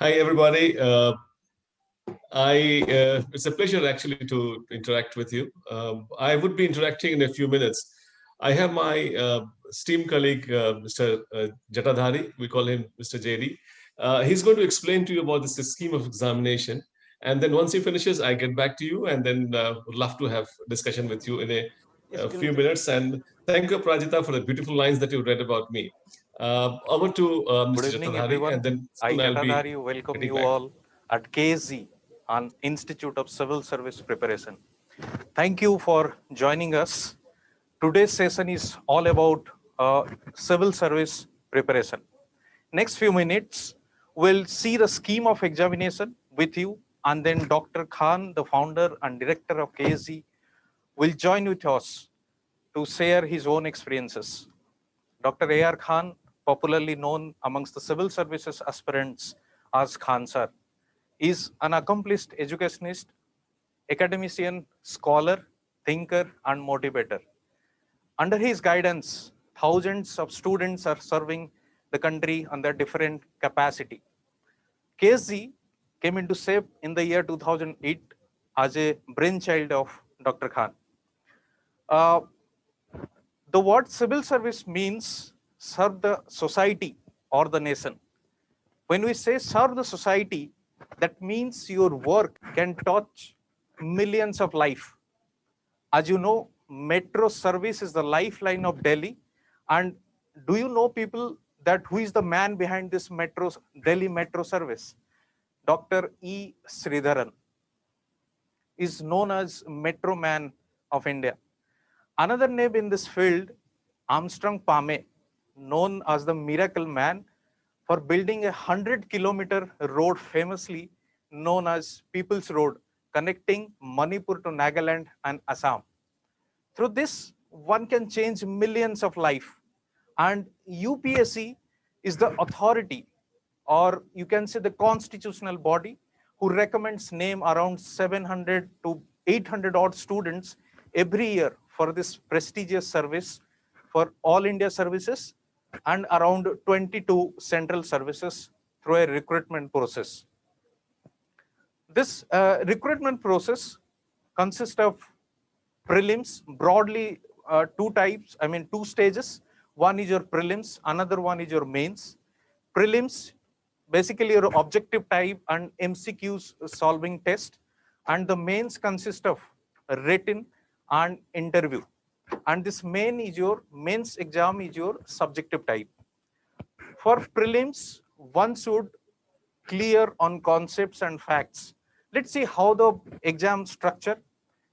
Hi, everybody. It's a pleasure actually to interact with you. I would be interacting in a few minutes. I have my esteemed colleague, Mr. Jatadhari. We call him Mr. JD. He's going to explain to you about this scheme of examination. And then once he finishes, I get back to you, and then would love to have discussion with you in a few minutes. And thank you, Prajita, for the beautiful lines that you read about me. Over to Good Mr. evening, Jatadhari, and everyone. then I, soon I'll be Jatadhari, welcome getting you back. all at KSZ, an Institute of Civil Service Preparation. Thank you for joining us. Today's session is all about civil service preparation. Next few minutes, we'll see the scheme of examination with you, and then Dr. Khan, the founder and director of KSZ, will join with us to share his own experiences. Dr. A.R. Khan, popularly known amongst the civil services aspirants as Khan Sir, is an accomplished educationist, academician, scholar, thinker, and motivator. Under his guidance, thousands of students are serving the country under different capacity. KSZ came into shape in the year 2008 as a brainchild of Dr. Khan. Uh, the word civil service means serve the society or the nation. When we say serve the society, that means your work can touch millions of life. As you know, metro service is the lifeline of Delhi. And do you know people that who is the man behind this Delhi metro service? Dr. E. Sridharan is known as Metro Man of India. Another name in this field, Armstrong Pame, known as the Miracle Man, for building a 100-kilometer road famously known as People's Road, connecting Manipur to Nagaland and Assam. Through this, one can change millions of lives. And UPSC is the authority, or you can say the constitutional body, who recommends name around 700 to 800 odd students every year for this prestigious service for all India services and around 22 central services through a recruitment process. This recruitment process consists of prelims, broadly two stages. One is your prelims, another one is your mains. Prelims, basically your objective type and MCQs solving test. And the mains consist of written and interview. And this mains exam is your subjective type. For prelims, one should clear on concepts and facts. Let's see how the exam structure.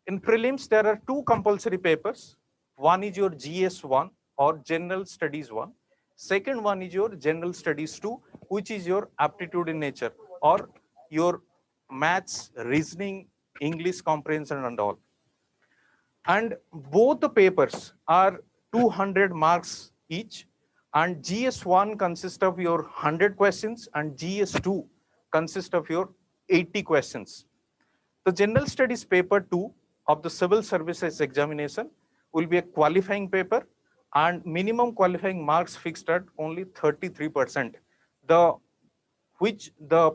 In prelims, there are two compulsory papers. One is your GS1 or General Studies 1. Second one is your General Studies 2, which is your aptitude in nature or your maths, reasoning, English comprehension and all. And both the papers are 200 marks each, and GS1 consists of your 100 questions and GS2 consists of your 80 questions. The General Studies paper 2 of the Civil Services examination will be a qualifying paper, and minimum qualifying marks fixed at only 33%. The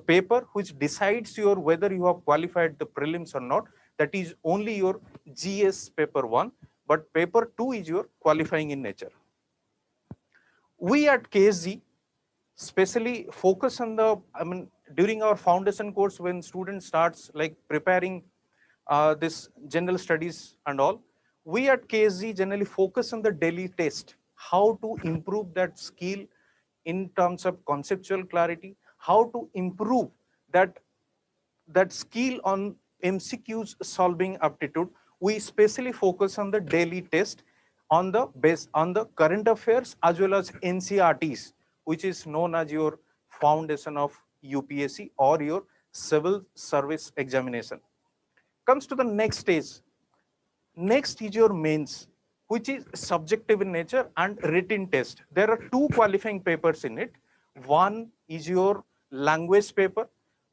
paper which decides your whether you have qualified the prelims or not, that is only your GS paper 1, but paper 2 is your qualifying in nature. We at KSZ specially focus on during our foundation course, when students starts like preparing this general studies and all, we at KSZ generally focus on the daily test, how to improve that skill in terms of conceptual clarity, how to improve that skill on MCQs solving aptitude. We specially focus on the daily test on the current affairs as well as NCRTs, which is known as your foundation of UPSC or your civil service examination. Comes to the next stage. Next is your mains, which is subjective in nature and written test. There are two qualifying papers in it. One is your language paper.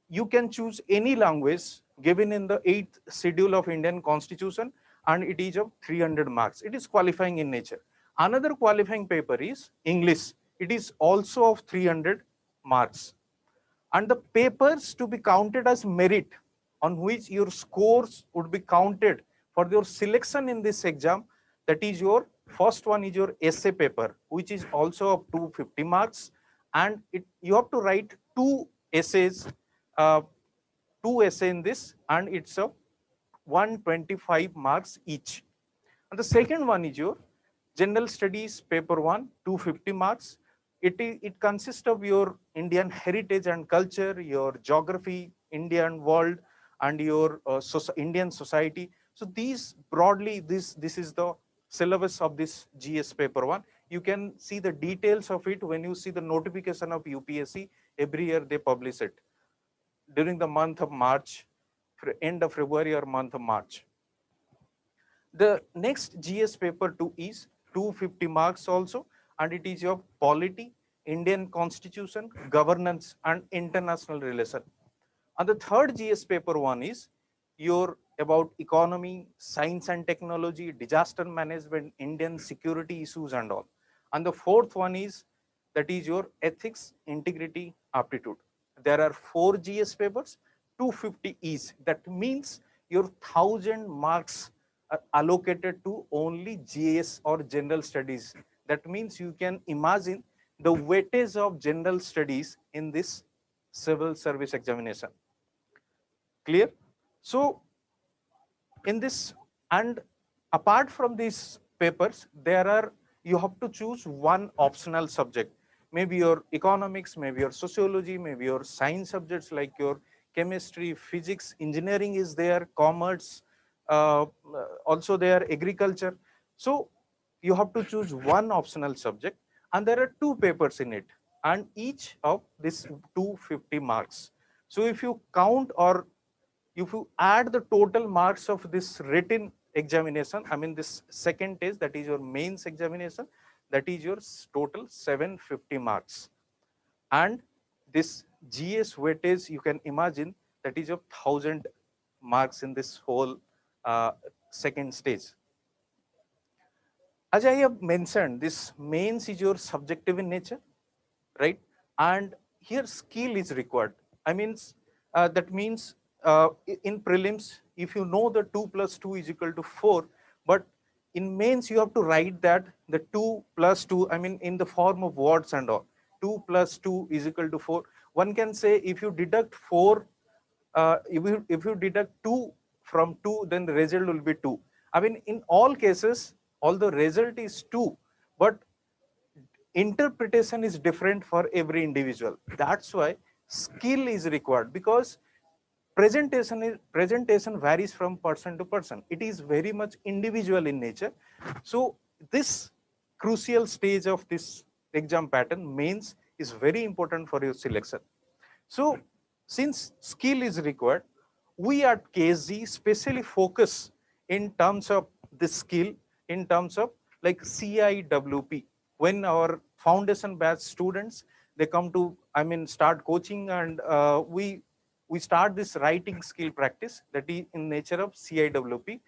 You can choose any language given in the 8th schedule of Indian Constitution, and it is of 300 marks. It is qualifying in nature. Another qualifying paper is English. It is also of 300 marks. and the papers to be counted as merit on which your scores would be counted for your selection in this exam. That is your first one is your essay paper, which is also up to 50 marks, and you have to write uh, two essays in this, and it's a 125 marks each. And the second one is your general studies paper 1, 250 marks. It consists of your Indian heritage and culture, your geography, Indian world, and your Indian society. So these broadly, this is the syllabus of this GS paper 1. You can see the details of it when you see the notification of UPSC. Every year they publish it during the month of March, end of February or month of March. The next GS paper 2 is 250 marks also, and it is your polity, Indian constitution, governance, and international relation. And the third GS paper 1 is your about economy, science and technology, disaster management, Indian security issues and all. And the fourth one is that is your ethics, integrity, aptitude. There are 4 GS papers, 250 each. That means your 1000 marks are allocated to only GS or general studies. That means you can imagine the weightage of general studies in this civil service examination. Clear? So in this, and apart from these papers, there are, you have to choose one optional subject. Maybe your economics, maybe your sociology, maybe your science subjects like your chemistry, physics, engineering is there, commerce, uh, also there, agriculture. So you have to choose one optional subject, and there are 2 papers in it, and each of this 250 marks. So if you count, or if you add the total marks of this written examination, I mean this second test, that is your mains examination, that is your total 750 marks. And this GS weightage, you can imagine, that is of 1000 marks in this whole second stage. As I have mentioned, this mains is your subjective in nature, right? And here skill is required. I means that means in prelims, if you know the 2 plus 2 is equal to 4, but in mains you have to write that the 2 plus 2, I mean in the form of words and all. 2 plus 2 is equal to 4. One can say if you deduct 4, if you deduct 2 from 2, then the result will be 2. I mean, in all cases, although result is 2, but interpretation is different for every individual. That's why skill is required, because presentation varies from person to person. It is very much individual in nature. So this crucial stage of this exam pattern, mains, is very important for your selection. So since skill is required, we at KSG specially focus in terms of the skill, in terms of like CIWP. When our foundation batch students, they come to, I mean, start coaching, and we start this writing skill practice, that is in nature of CIWP,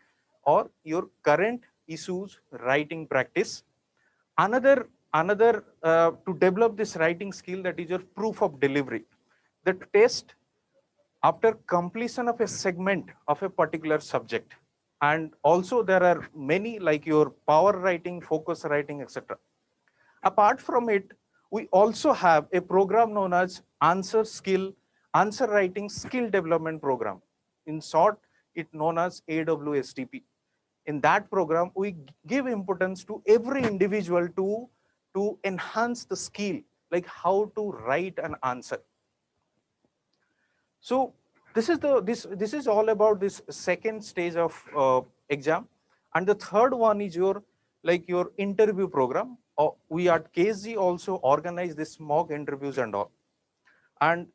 or your current issues writing practice. Another to develop this writing skill, that is your proof of delivery. The test after completion of a segment of a particular subject, and also there are many like your power writing, focus writing, etc. Apart from it, we also have a program known as answer writing skill development program. In short, it known as AWSTP. In that program, we give importance to every individual to enhance the skill, like how to write an answer. So this is all about this second stage of exam, and the third one is your like your interview program. We at KSG also organize this mock interviews and all, and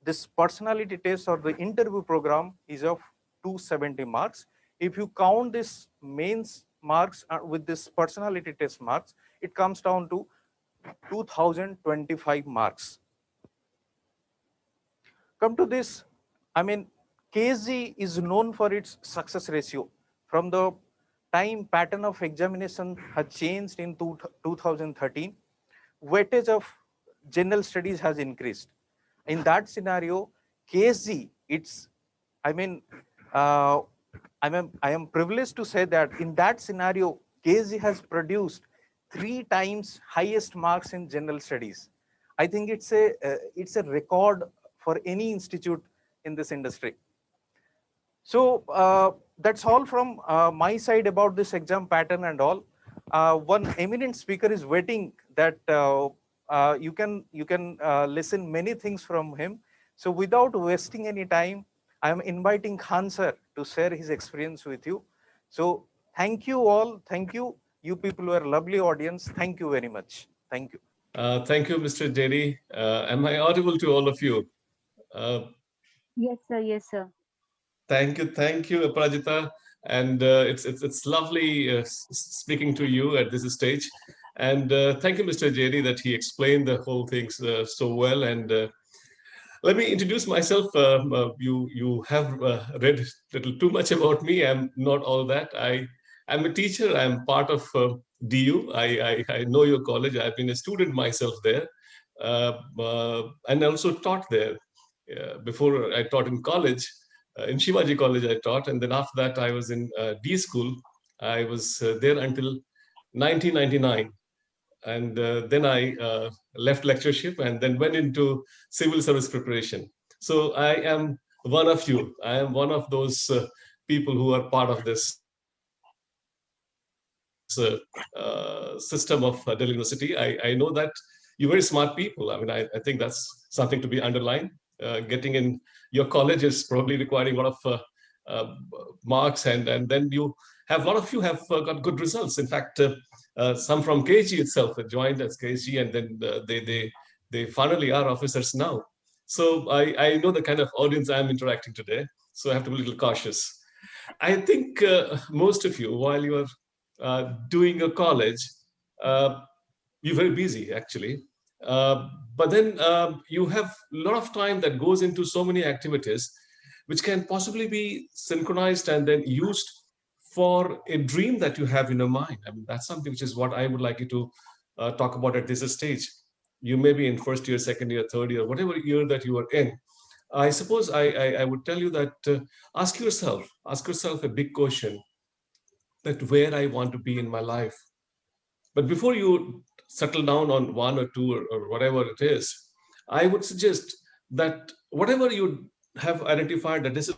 this personality test or the interview program is of 270 marks. If you count this mains marks with this personality test marks, it comes down to 2025 marks. Come to this, I mean, KSG is known for its success ratio. From the time pattern of examination had changed in 2013, weightage of general studies has increased. In that scenario, KSG, I mean, uh, I am privileged to say that in that scenario, KSG has produced 3 times highest marks in general studies. I think it's a record for any institute in this industry. So that's all from my side about this exam pattern and all. One eminent speaker is waiting that you can listen many things from him. So without wasting any time, I am inviting Khan sir to share his experience with you. So thank you all. Thank you. You people were a lovely audience. Thank you very much. Thank you. Thank you, Mr. JD. Am I audible to all of you? Uh, Yes, sir. Yes, sir. thank you, Aparajita. And it's lovely speaking to you at this stage. And thank you, Mr. JD, that he explained the whole things so well. And let me introduce myself. You have read little too much about me. I'm not all that. I'm a teacher. I'm part of DU. I know your college. I've been a student myself there, and also taught there. Before I taught in college, in Shivaji College I taught, and then after that I was in D school. I was there until 1999, and then I left lectureship and then went into civil service preparation. So I am one of you. I am one of those people who are part of this system of Delhi University. I know that you're very smart people. I mean, I think that's something to be underlined. Getting in your college is probably requiring a lot of marks, and then you have a lot of you have got good results. In fact, some from KG itself joined as KG, and then they finally are officers now. So I know the kind of audience I'm interacting today. So I have to be a little cautious. I think most of you, while you are doing your college, uh, you're very busy actually. But then you have a lot of time that goes into so many activities which can possibly be synchronized and then used for a dream that you have in your mind. I mean, that's something which is what I would like you to talk about at this stage. You may be in first year, second year, third year, whatever year that you are in. I suppose I would tell you that ask yourself a big question, that where I want to be in my life. But before you settle down on one or two or whatever it is, I would suggest that whatever you have identified that this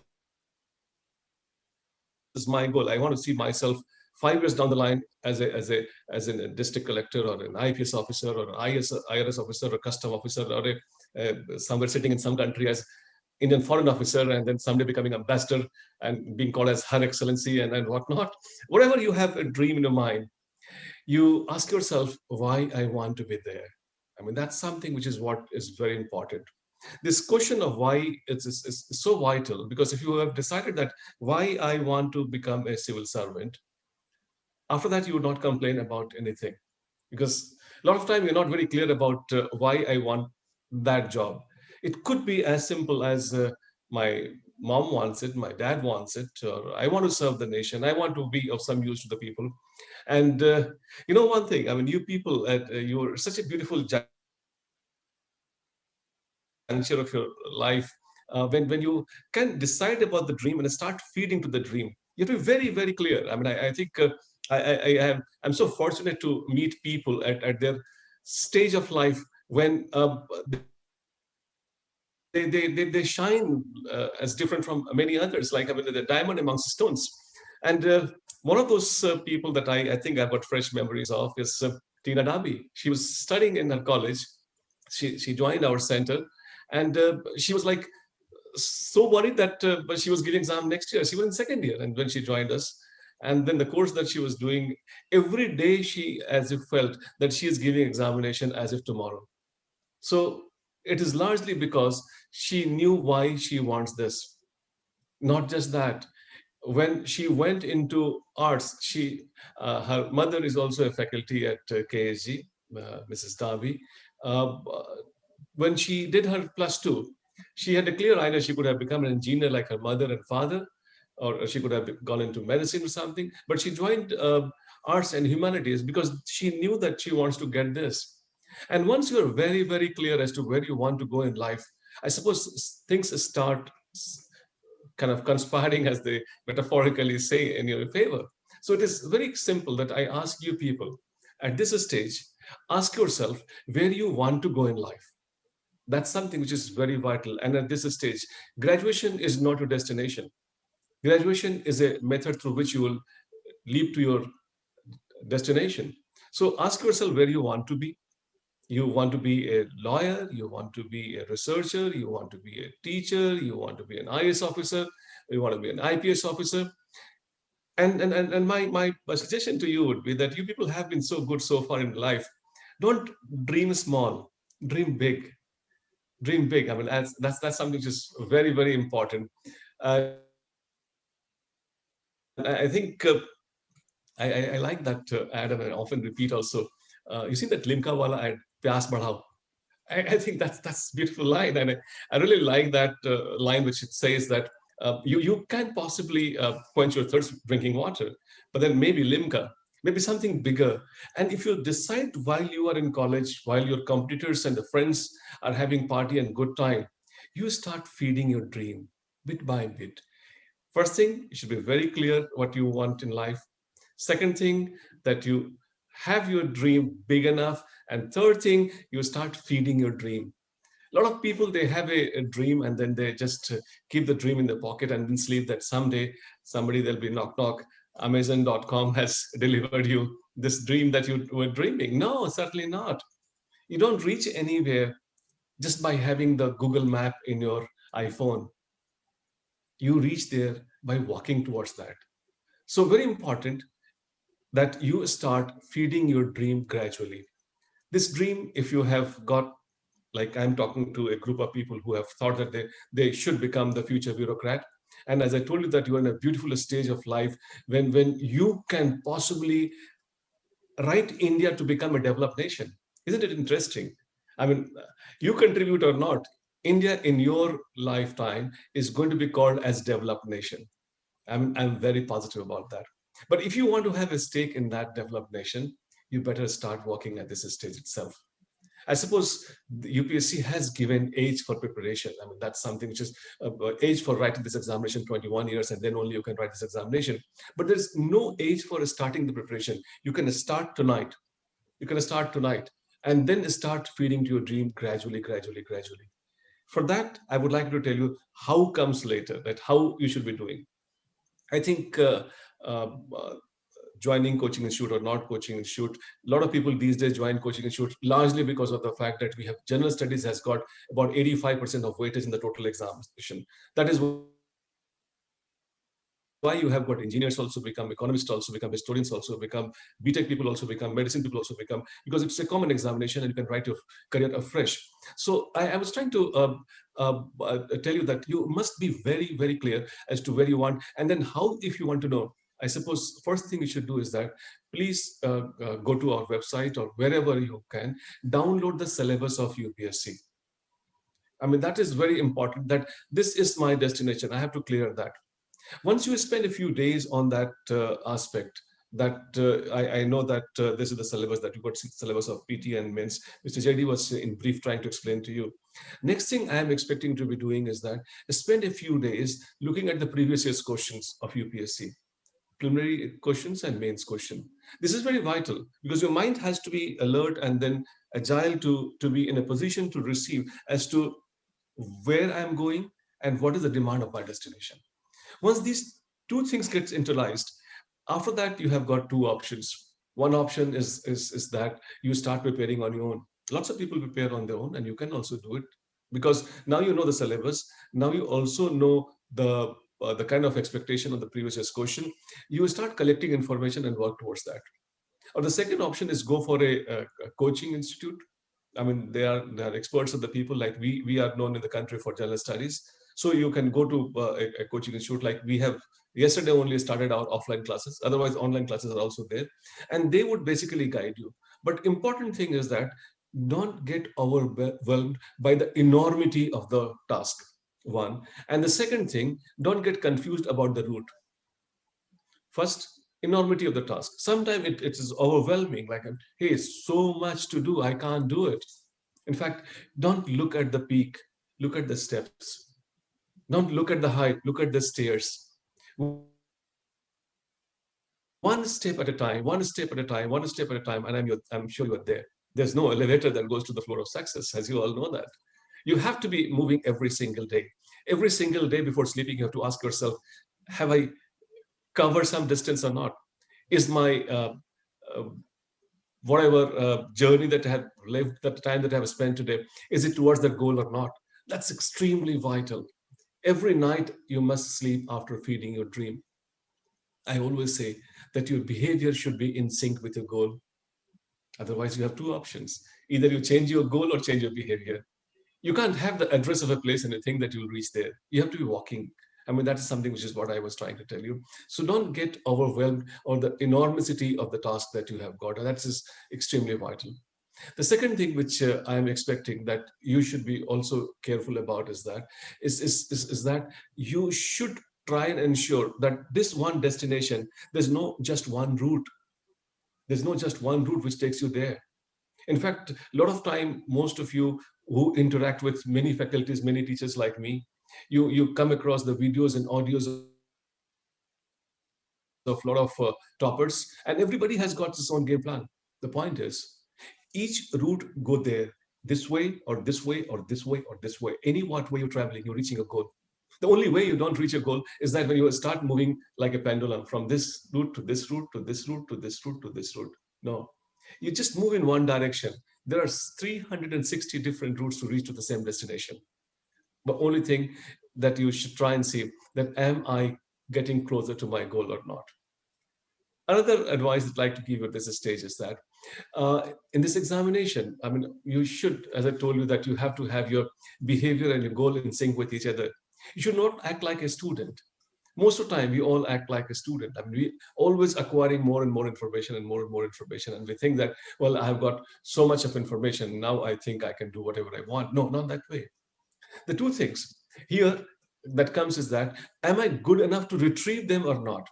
is my goal. I want to see myself 5 years down the line as a district collector or an IPS officer or an IRS officer or custom officer or somewhere sitting in some country as Indian foreign officer, and then someday becoming ambassador and being called as Her Excellency and whatnot. Whatever you have a dream in your mind, you ask yourself why I want to be there. I mean, that's something which is what is very important. This question of why is so vital, because if you have decided that why I want to become a civil servant, after that you would not complain about anything, because a lot of time you're not very clear about why I want that job. It could be as simple as my mom wants it, my dad wants it, or I want to serve the nation, I want to be of some use to the people. And you know one thing, I mean, you people, you're such a beautiful juncture of your life, when you can decide about the dream and start feeding to the dream. You have to be very, very clear. I mean, I think I'm so fortunate to meet people at their stage of life when they shine as different from many others. Like, I mean, the diamond amongst stones. And one of those people that I think I've got fresh memories of is Tina Dabi. She was studying in her college. She joined our center, and she was like so worried that but she was giving exam next year. She was in second year, and when she joined us, and then the course that she was doing, every day she as if felt that she is giving examination as if tomorrow. So it is largely because she knew why she wants this. Not just that, when she went into arts, her mother is also a faculty at KSG, Mrs. Darby. Uh, when she did her plus two, she had a clear idea she could have become an engineer like her mother and father, or she could have gone into medicine or something. But she joined arts and humanities because she knew that she wants to get this. And once you're very, very clear as to where you want to go in life, I suppose things start kind of conspiring, as they metaphorically say, in your favor. So it is very simple that I ask you people at this stage, ask yourself where you want to go in life. That's something which is very vital. And at this stage, graduation is not your destination. Graduation is a method through which you will leap to your destination. So ask yourself where you want to be. You want to be a lawyer, you want to be a researcher, you want to be a teacher, you want to be an IAS officer, you want to be an IPS officer. And my suggestion to you would be that you people have been so good so far in life. Don't dream small, dream big. Dream big. I mean, that's something which is very, very important. I think I like that ad, and I often repeat also. You see that Limca wala ad, Pyas Badhao. I think that's a beautiful line, and I really like that line which it says that you can possibly quench your thirst drinking water, but then maybe Limca, maybe something bigger. And if you decide while you are in college, while your competitors and the friends are having party and good time, you start feeding your dream bit by bit. First thing, you should be very clear what you want in life. Second thing, that you have your dream big enough. And third thing, you start feeding your dream. A lot of people, they have a dream and then they just keep the dream in their pocket and then sleep that someday somebody, there'll be knock knock, Amazon.com has delivered you this dream that you were dreaming. No, certainly not. You don't reach anywhere just by having the Google map in your iPhone. You reach there by walking towards that. So very important that you start feeding your dream gradually. This dream, if you have got, like I'm talking to a group of people who have thought that they should become the future bureaucrat. And as I told you that you are in a beautiful stage of life when you can possibly write India to become a developed nation. Isn't it interesting? I mean, you contribute or not, India in your lifetime is going to be called as developed nation. I'm very positive about that. But if you want to have a stake in that developed nation, you better start working at this stage itself. I suppose the UPSC has given age for preparation. I mean, that's something which is age for writing this examination, 21 years, and then only you can write this examination. But there's no age for starting the preparation. You can start tonight. You can start tonight and then start feeding to your dream gradually, gradually, gradually. For that, I would like to tell you how comes later, that how you should be doing. I think uh, uh, joining coaching institute or not coaching institute, a lot of people these days join coaching institute largely because of the fact that we have general studies has got about 85% of weightage in the total examination. That is why you have got engineers also become, economists also become, historians also become, BTech people also become, medicine people also become, because it's a common examination and you can write your career afresh. So I was trying to tell you that you must be very, very clear as to where you want, and then how, if you want to know, I suppose first thing you should do is that please go to our website or wherever you can, download the syllabus of UPSC. I mean, that is very important, that this is my destination. I have to clear that. Once you spend a few days on that aspect, that I know that this is the syllabus, that you got syllabus of PT and MENS. Mr. JD was in brief trying to explain to you. Next thing I am expecting to be doing is that spend a few days looking at the previous year's questions of UPSC, preliminary questions and mains question. This is very vital because your mind has to be alert and then agile to be in a position to receive as to where I'm going and what is the demand of my destination. Once these two things get internalized, after that you have got two options. One option is that you start preparing on your own. Lots of people prepare on their own, and you can also do it because now you know the syllabus. Now you also know the kind of expectation of the previous year's question. You start collecting information and work towards that. Or the second option is go for a coaching institute. I mean, they are experts of the people, like we are known in the country for general studies. So you can go to a coaching institute, like we have yesterday only started our offline classes. Otherwise, online classes are also there, and they would basically guide you. But important thing is that don't get overwhelmed by the enormity of the task. One, and the second thing, don't get confused about the route. First, enormity of the task. Sometimes it is overwhelming, like, hey, so much to do, I can't do it. In fact, don't look at the peak, look at the steps. Don't look at the height, look at the stairs. One step at a time, one step at a time, one step at a time, and I'm sure you're there. There's no elevator that goes to the floor of success, as you all know that. You have to be moving every single day. Every single day before sleeping, you have to ask yourself, have I covered some distance or not? Is my uh, whatever journey that I have lived, that time that I have spent today, is it towards that goal or not? That's extremely vital. Every night you must sleep after feeding your dream. I always say that your behavior should be in sync with your goal. Otherwise, you have two options. Either you change your goal or change your behavior. You can't have the address of a place and you think that you'll reach there. You have to be walking. I mean, that is something which is what I was trying to tell you. So don't get overwhelmed or the enormity of the task that you have got. And that is extremely vital. The second thing which I am expecting that you should be also careful about is that you should try and ensure that this one destination, there's no just one route. There's no just one route which takes you there. In fact, a lot of time, most of you who interact with many faculties, many teachers like me, you come across the videos and audios of a lot of toppers, and everybody has got his own game plan. The point is, each route go there, this way or this way or this way or this way. Any what way you're traveling, you're reaching a goal. The only way you don't reach a goal is that when you start moving like a pendulum from this route to this route to this route to this route to this route. No, you just move in one direction. There are 360 different routes to reach to the same destination. The only thing that you should try and see that am I getting closer to my goal or not? Another advice I'd like to give you at this stage is that in this examination, I mean, you should, as I told you, that you have to have your behavior and your goal in sync with each other. You should not act like a student. Most of the time, we all act like a student. I mean, we always acquiring more and more information and more information. And we think that, well, I have got so much of information. Now I think I can do whatever I want. No, not that way. The two things here that comes is that, am I good enough to retrieve them or not?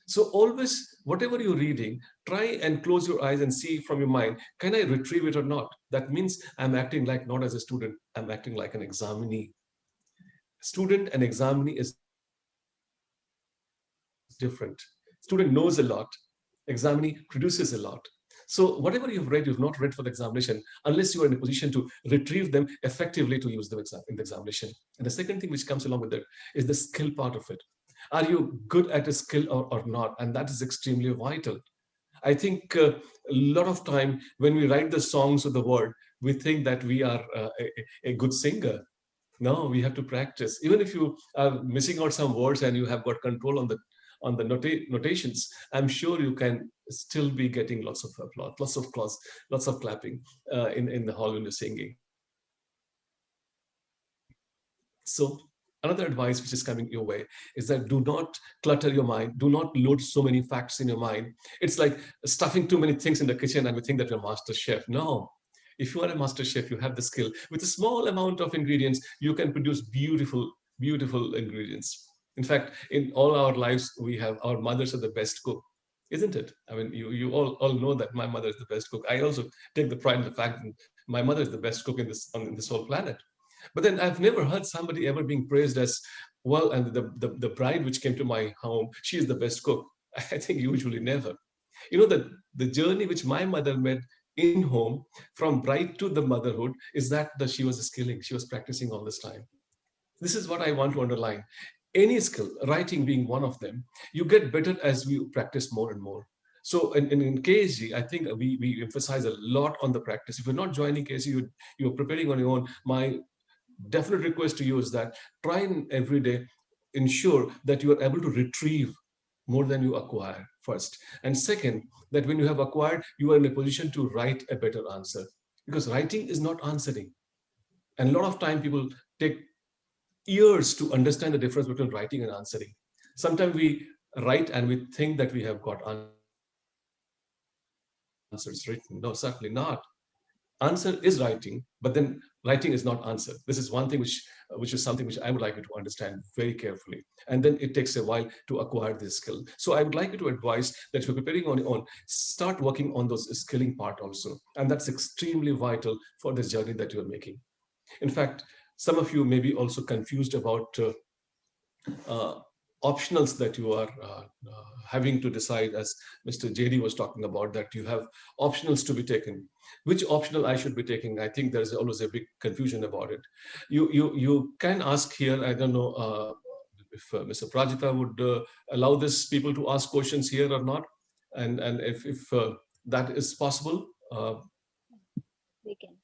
So always, whatever you're reading, try and close your eyes and see from your mind, can I retrieve it or not? That means I'm acting like not as a student, I'm acting like an examinee. Student and examinee is different. Student knows a lot, examinee produces a lot. So whatever you've read, you've not read for the examination unless you are in a position to retrieve them effectively to use them in the examination. And the second thing which comes along with that is the skill part of it. Are you good at a skill or not? And that is extremely vital. I think a lot of time when we write the songs of the world, we think that we are a good singer. No, we have to practice. Even if you are missing out some words and you have got control on the notations, I'm sure you can still be getting lots of applause, lots of clapping in the hall when you're singing. So another advice which is coming your way is that do not clutter your mind. Do not load so many facts in your mind. It's like stuffing too many things in the kitchen and we think that you're a master chef. No. If you are a master chef, you have the skill. With a small amount of ingredients, you can produce beautiful, beautiful ingredients. In fact, in all our lives, we have our mothers are the best cook, isn't it? I mean, you all know that my mother is the best cook. I also take the pride in the fact that my mother is the best cook in this whole planet. But then I've never heard somebody ever being praised as, well, and the bride which came to my home, she is the best cook. I think usually never. You know, the journey which my mother made in home from bride to the motherhood is that she was skilling, she was practicing all this time. This is what I want to underline. Any skill, writing being one of them, you get better as we practice more and more. So in KSG, I think we emphasize a lot on the practice. If you're not joining KSG, you're preparing on your own. My definite request to you is that try and every day ensure that you are able to retrieve more than you acquire first. And second, that when you have acquired, you are in a position to write a better answer. Because writing is not answering. And a lot of time people take years to understand the difference between writing and answering. Sometimes we write and we think that we have got answers written. No, certainly not. Answer is writing, but then writing is not answer. This is one thing which is something which I would like you to understand very carefully. And then it takes a while to acquire this skill. So I would like you to advise that if you're preparing on your own, start working on those skilling part also. And that's extremely vital for this journey that you're making. In fact, Some of you may be also confused about optionals that you are having to decide, as Mr. JD was talking about, that you have optionals to be taken. Which optional I should be taking? I think there's always a big confusion about it. You can ask here, I don't know if Mr. Prajita would allow this people to ask questions here or not. And if that is possible. We can.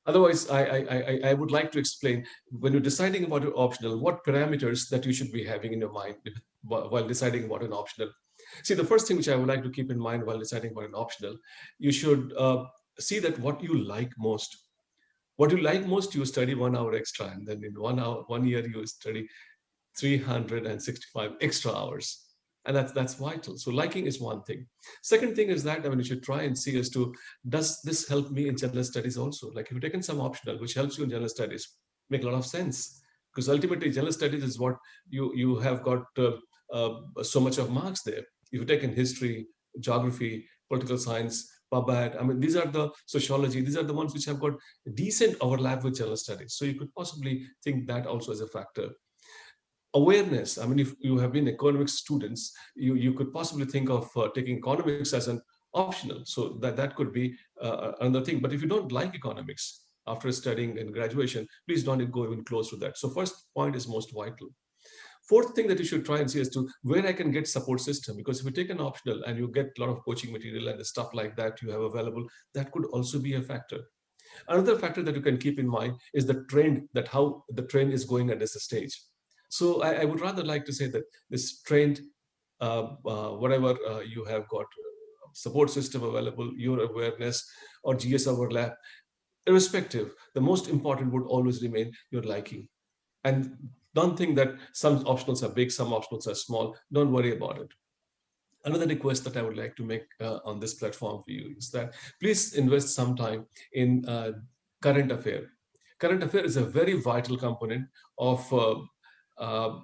Otherwise, I would like to explain, when you're deciding about your optional, what parameters that you should be having in your mind while deciding about an optional. See, the first thing which I would like to keep in mind while deciding about an optional, you should see that what you like most. What you like most, you study 1 hour extra, and then in 1 year, you study 365 extra hours. And that's vital. So liking is one thing. Second thing is that, I mean, you should try and see as to, does this help me in general studies also? Like, if you've taken some optional which helps you in general studies, make a lot of sense, because ultimately general studies is what you have got so much of marks there. If you've taken history, geography, political science, PubAd, I mean, these are the sociology, these are the ones which have got decent overlap with general studies. So you could possibly think that also as a factor. Awareness, I mean, if you have been economics students, you could possibly think of taking economics as an optional. So that could be another thing. But if you don't like economics after studying in graduation, please don't go even close to that. So first point is most vital. Fourth thing that you should try and see as to where I can get support system, because if you take an optional and you get a lot of coaching material and the stuff like that you have available, that could also be a factor. Another factor that you can keep in mind is the trend, that how the trend is going at this stage. So I would rather like to say that this trend, whatever you have got support system available, your awareness or GS overlap, irrespective, the most important would always remain your liking. And don't think that some optionals are big, some optionals are small. Don't worry about it. Another request that I would like to make on this platform for you is that please invest some time in current affair. Current affair is a very vital component of uh,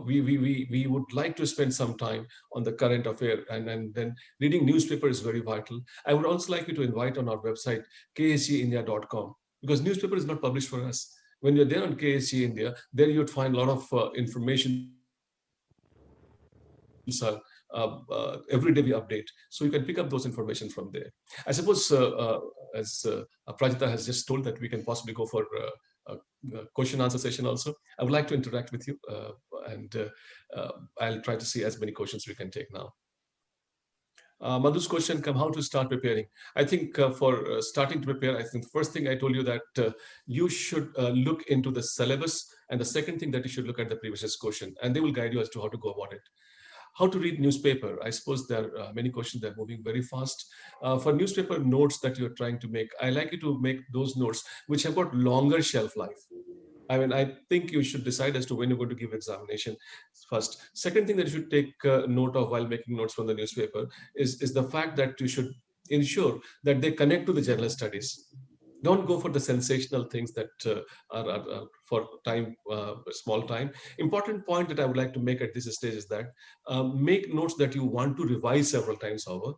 we would like to spend some time on the current affair, and then reading newspaper is very vital. I would also like you to invite on our website, khgindia.com, because newspaper is not published for us. When you're there on KSG India, there you'd find a lot of information. Every day we update, so you can pick up those information from there. I suppose as Prajita has just told, that we can possibly go for a question answer session also. I would like to interact with you, and I'll try to see as many questions we can take now. Madhu's question come, how to start preparing. I think for starting to prepare, I think the first thing I told you that you should look into the syllabus, and the second thing that you should look at the previous question, and they will guide you as to how to go about it. How to read newspaper. I suppose there are many questions that are moving very fast. For newspaper notes that you're trying to make, I like you to make those notes which have got longer shelf life. I mean, I think you should decide as to when you're going to give examination first. Second thing that you should take note of while making notes from the newspaper is the fact that you should ensure that they connect to the general studies. Don't go for the sensational things that are for time, small time. Important point that I would like to make at this stage is that make notes that you want to revise several times over,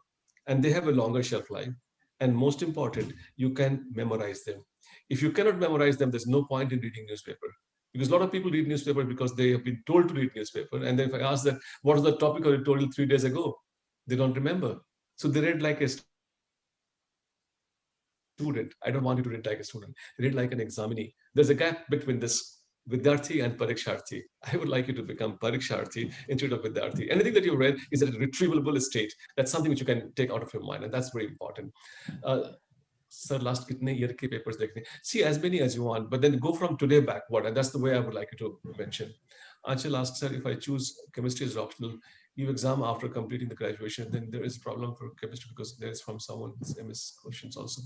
and they have a longer shelf life. And most important, you can memorize them. If you cannot memorize them, there's no point in reading newspaper. Because a lot of people read newspaper because they have been told to read newspaper. And then if I ask them, what was the topic of editorial 3 days ago? They don't remember. So they read like a student. I don't want you to read like a student. Read like an examinee. There's a gap between this Vidyarthi and Pariksharthi. I would like you to become Pariksharthi instead of Vidyarthi. Anything that you read is at a retrievable state. That's something which you can take out of your mind, and that's very important. Sir, last kitne year ke papers dekhne. See as many as you want, but then go from today backward, and that's the way I would like you to mention. Anshul asked, sir, if I choose chemistry as optional, you exam after completing the graduation, then there is a problem for chemistry because there is from someone's MS questions also.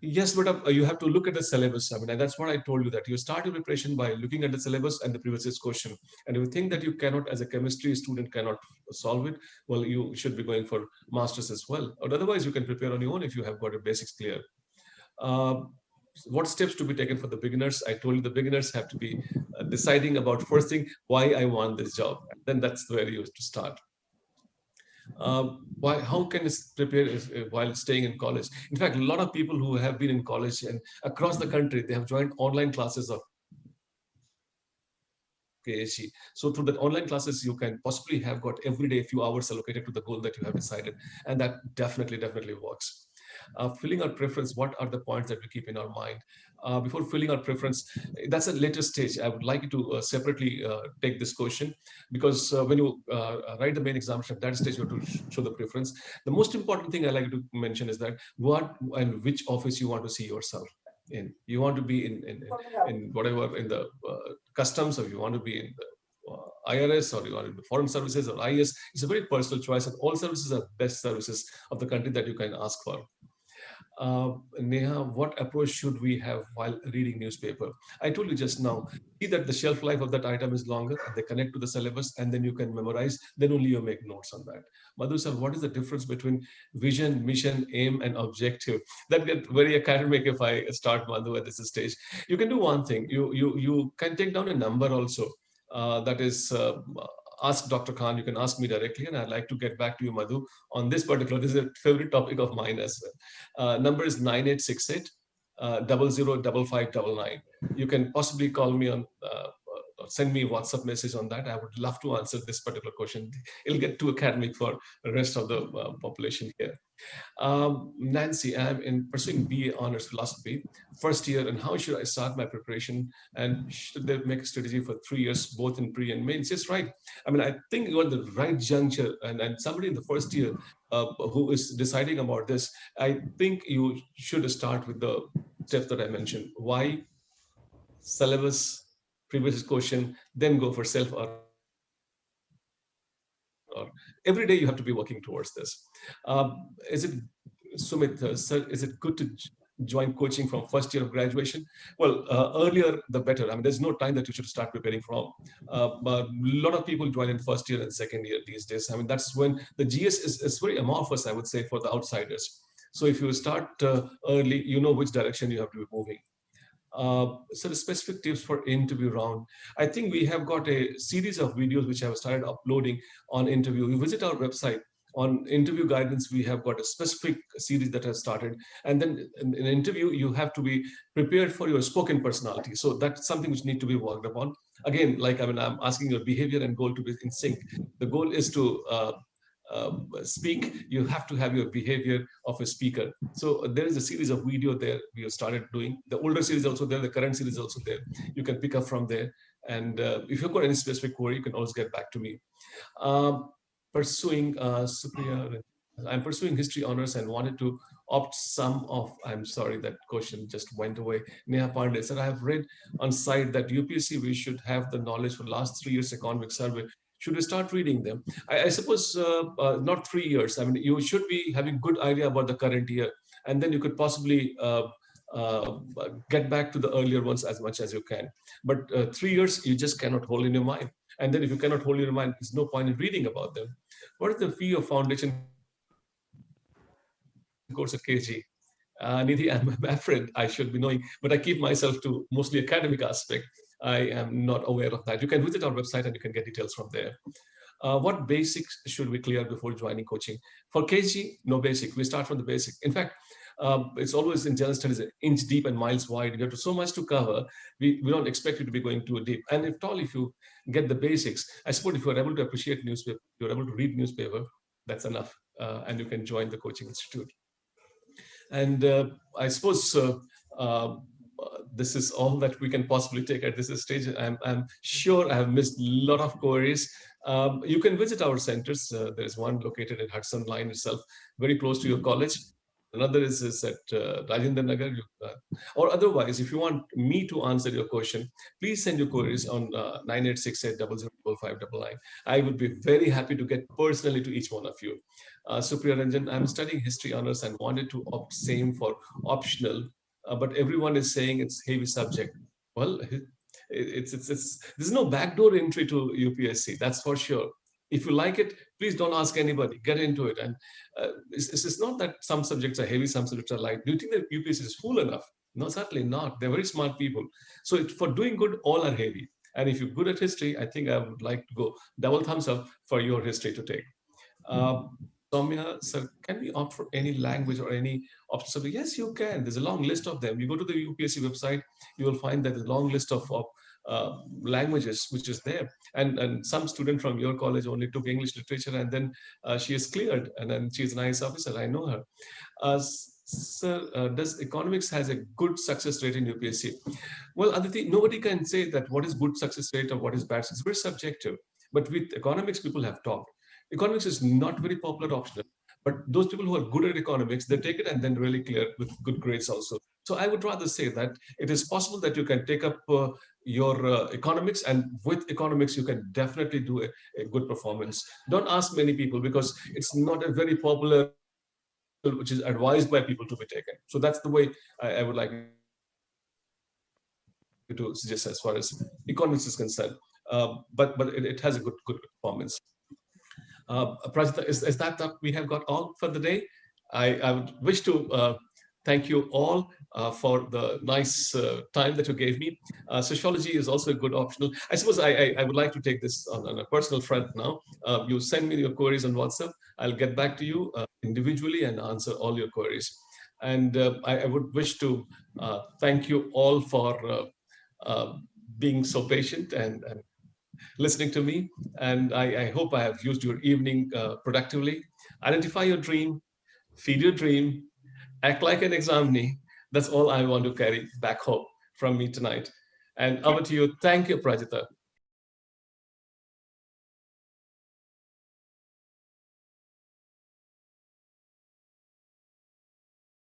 Yes, but you have to look at the syllabus. I mean, and that's what I told you, that you start your preparation by looking at the syllabus and the previous question. And if you think that you cannot, as a chemistry student, cannot solve it, well, you should be going for masters as well. Or otherwise, you can prepare on your own if you have got your basics clear. What steps to be taken for the beginners? I told you the beginners have to be deciding about first thing, why I want this job. Then that's where you have to start. How can it prepare while staying in college? In fact, a lot of people who have been in college and across the country, they have joined online classes of KSG. So through that online classes, you can possibly have got every day a few hours allocated to the goal that you have decided, and that definitely works. Filling our preference, what are the points that we keep in our mind? Before filling our preference, that's a later stage. I would like you to separately take this question, because when you write the main examination, at that stage you have to show the preference. The most important thing I like to mention is that what and which office you want to see yourself in. You want to be in whatever, in the customs, or you want to be in the IRS, or you want to be foreign services or IS. It's a very personal choice, and all services are best services of the country that you can ask for. Neha, what approach should we have while reading newspaper? I told you just now, see that the shelf life of that item is longer, they connect to the syllabus, and then you can memorize, then only you make notes on that. Madhu sir, what is the difference between vision, mission, aim, and objective? That gets very academic if I start, Madhu, at this stage. You can do one thing. You can take down a number also. That is, ask Dr. Khan, you can ask me directly, and I'd like to get back to you, Madhu, on this particular. This is a favorite topic of mine as well. Number is 9868 005599. You can possibly call me on, or send me a WhatsApp message on that. I would love to answer this particular question. It'll get too academic for the rest of the population here. Nancy, I'm in pursuing BA Honors Philosophy, first year, and how should I start my preparation? And should they make a strategy for 3 years, both in pre and mains? Yes, right. I mean, I think you're at the right juncture, and somebody in the first year who is deciding about this, I think you should start with the steps that I mentioned. Why, syllabus, previous question, then go for self, or every day you have to be working towards this. Is it, Sumit, sir, is it good to join coaching from first year of graduation? Well, earlier the better. I mean, there's no time that you should start preparing from. But a lot of people join in first year and second year these days. I mean, that's when the GS is very amorphous, I would say, for the outsiders. So if you start early, you know which direction you have to be moving. So the specific tips for interview round. I think we have got a series of videos which I have started uploading on interview. You visit our website. On interview guidance, we have got a specific series that has started. And then in an interview, you have to be prepared for your spoken personality. So that's something which need to be worked upon. Again, like, I mean, I'm asking your behavior and goal to be in sync. The goal is to speak, you have to have your behavior of a speaker. So there is a series of video there we have started doing. The older series also there, the current series also there. You can pick up from there. And if you've got any specific query, you can always get back to me. Pursuing Supriya, I'm pursuing history honors and wanted to opt some of, I'm sorry, that question just went away. Neha Pandey said, I have read on site that UPSC, we should have the knowledge for last 3 years economic survey. Should we start reading them? I suppose not 3 years. I mean, you should be having good idea about the current year, and then you could possibly get back to the earlier ones as much as you can. But 3 years, you just cannot hold in your mind. And then if you cannot hold in your mind, there's no point in reading about them. What is the fee of foundation course at KG? Nidhi, I'm my friend, I should be knowing, but I keep myself to mostly academic aspect. I am not aware of that. You can visit our website and you can get details from there. What basics should we clear before joining coaching? For KG, no basic. We start from the basic. In fact, it's always in general studies, inch deep and miles wide. You have so much to cover. We don't expect you to be going too deep. And if at all, if you get the basics, I suppose if you're able to appreciate newspaper, you're able to read newspaper, that's enough. And you can join the coaching institute. And I suppose this is all that we can possibly take at this stage. I'm sure I have missed a lot of queries. You can visit our centers. There is one located at Hudson Line itself, very close to your college. Another is at Rajendra Nagar. Or otherwise, if you want me to answer your question, please send your queries on 9868005599. I would be very happy to get personally to each one of you. Supriya Ranjan, I'm studying history honors and wanted to opt same for optional, but everyone is saying it's heavy subject. Well, there's no backdoor entry to UPSC, that's for sure. If you like it, please don't ask anybody, get into it. And it's not that some subjects are heavy, some subjects are light. Do you think that UPSC is full enough? No, certainly not. They're very smart people. So for doing good, all are heavy. And if you're good at history, I think I would like to go double thumbs up for your history to take. Soumya, sir, can we opt for any language or any option? So yes, you can. There's a long list of them. You go to the UPSC website, you will find that there's a long list of languages which is there. And some student from your college only took English literature, and then she is cleared, and then she's an IAS officer. I know her. Sir, does economics has a good success rate in UPSC? Well, Aditi, nobody can say that what is good success rate or what is bad. It's very subjective. But with economics, people have talked. Economics is not very popular optional. But those people who are good at economics, they take it and then really clear with good grades also. So I would rather say that it is possible that you can take up your economics, and with economics, you can definitely do a good performance. Don't ask many people because it's not a very popular, which is advised by people to be taken. So that's the way I would like to suggest as far as economics is concerned. But it has a good performance. Prajita, is that we have got all for the day? I would wish to thank you all for the nice time that you gave me. Sociology is also a good optional. I suppose I would like to take this on a personal front now. You send me your queries on WhatsApp. I'll get back to you individually and answer all your queries. And I would wish to thank you all for being so patient and listening to me. And I hope I have used your evening productively. Identify your dream, feed your dream, act like an examinee. That's all I want to carry back home from me tonight. And over to you. Thank you, Prajita.